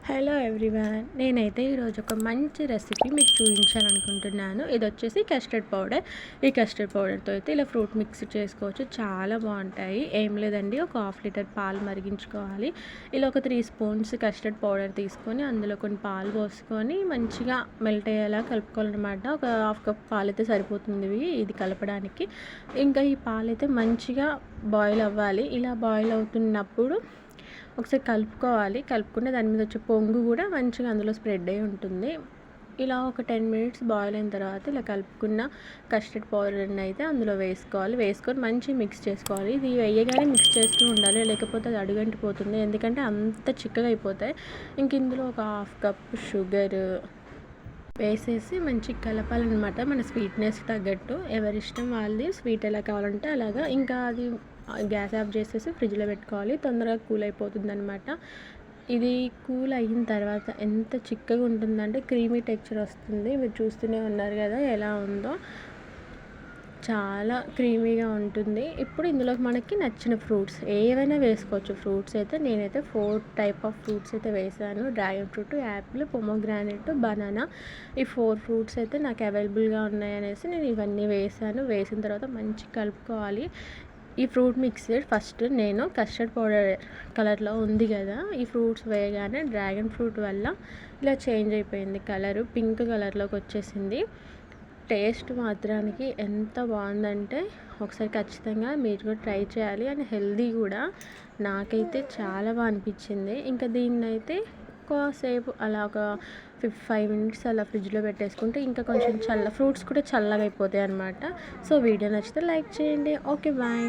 Hello everyone, నేనైతే ఈరోజు ఒక మంచి రెసిపీ మీకు చూపించాలనుకుంటున్నాను. ఇది వచ్చేసి కస్టర్డ్ పౌడర్. ఈ కస్టర్డ్ పౌడర్తో అయితే ఇలా ఫ్రూట్ మిక్స్ చేసుకోవచ్చు, చాలా బాగుంటాయి. ఏం లేదండి, ఒక హాఫ్ లీటర్ పాలు మరిగించుకోవాలి. ఇలా ఒక 3 స్పూన్స్ కస్టర్డ్ పౌడర్ తీసుకొని అందులో కొన్ని పాలు పోసుకొని మంచిగా మెల్ట్ అయ్యేలా కలుపుకోవాలన్నమాట. ఒక హాఫ్ కప్ పాలు అయితే సరిపోతుంది ఇది కలపడానికి. ఇంకా ఈ పాలు అయితే మంచిగా బాయిల్ అవ్వాలి. ఇలా బాయిల్ అవుతున్నప్పుడు ఒకసారి కలుపుకున్న దాని మీద వచ్చే పొంగు కూడా మంచిగా అందులో స్ప్రెడ్ అయి ఉంటుంది. ఇలా ఒక 10 మినిట్స్ బాయిల్ అయిన తర్వాత ఇలా కలుపుకున్న కస్టర్డ్ పౌడర్ని అయితే అందులో వేసుకొని మంచిగా మిక్స్ చేసుకోవాలి. ఇది వేయగానే మిక్స్ చేస్తూ ఉండాలి, లేకపోతే అది అడుగంటిపోతుంది, ఎందుకంటే అంత చిక్కగా అయిపోతాయి. ఇంక ఇందులో ఒక హాఫ్ కప్ షుగర్ వేసేసి మంచిగా కలపాలన్నమాట. మన స్వీట్నెస్ తగ్గట్టు ఎవరిష్టం వాళ్ళది, స్వీట్ ఎలా కావాలంటే అలాగా. ఇంకా అది గ్యాస్ ఆఫ్ చేసేసి ఫ్రిడ్జ్లో పెట్టుకోవాలి, తొందరగా కూల్ అయిపోతుంది అనమాట. ఇది కూల్ అయిన తర్వాత ఎంత చిక్కగా ఉంటుందంటే క్రీమీ టెక్స్చర్ వస్తుంది. మీరు చూస్తూనే ఉన్నారు కదా ఎలా ఉందో, చాలా క్రీమీగా ఉంటుంది. ఇప్పుడు ఇందులోకి మనకి నచ్చిన ఫ్రూట్స్ ఏవైనా వేసుకోవచ్చు. ఫ్రూట్స్ అయితే నేనైతే 4 టైప్ ఆఫ్ ఫ్రూట్స్ అయితే వేసాను. Dragon fruit, Apple, pomegranate, banana. ఈ 4 ఫ్రూట్స్ అయితే నాకు అవైలబుల్గా ఉన్నాయనేసి నేను ఇవన్నీ వేసాను. వేసిన తర్వాత మంచిగా కలుపుకోవాలి. ఈ ఫ్రూట్ మిక్సర్ ఫస్ట్ నేను కస్టర్డ్ పౌడర్ కలర్లో ఉంది కదా, ఈ ఫ్రూట్స్ వేయగానే డ్రాగన్ ఫ్రూట్ వల్ల ఇలా చేంజ్ అయిపోయింది, కలరు పింక్ కలర్లోకి వచ్చేసింది. టేస్ట్ మాత్రానికి ఎంత బాగుందంటే ఒకసారి ఖచ్చితంగా మీరు కూడా ట్రై చేయాలి. అండ్ హెల్దీ కూడా. నాకైతే చాలా బాగా అనిపించింది. ఇంకా దీన్ని అయితే ఎక్కువసేపు అలా ఒక 5 మినిట్స్ అలా ఫ్రిడ్జ్లో పెట్టేసుకుంటే ఇంకా కొంచెం ఫ్రూట్స్ కూడా చల్లగా అయిపోతాయి అన్నమాట. సో వీడియో నచ్చితే లైక్ చేయండి. Okay, bye.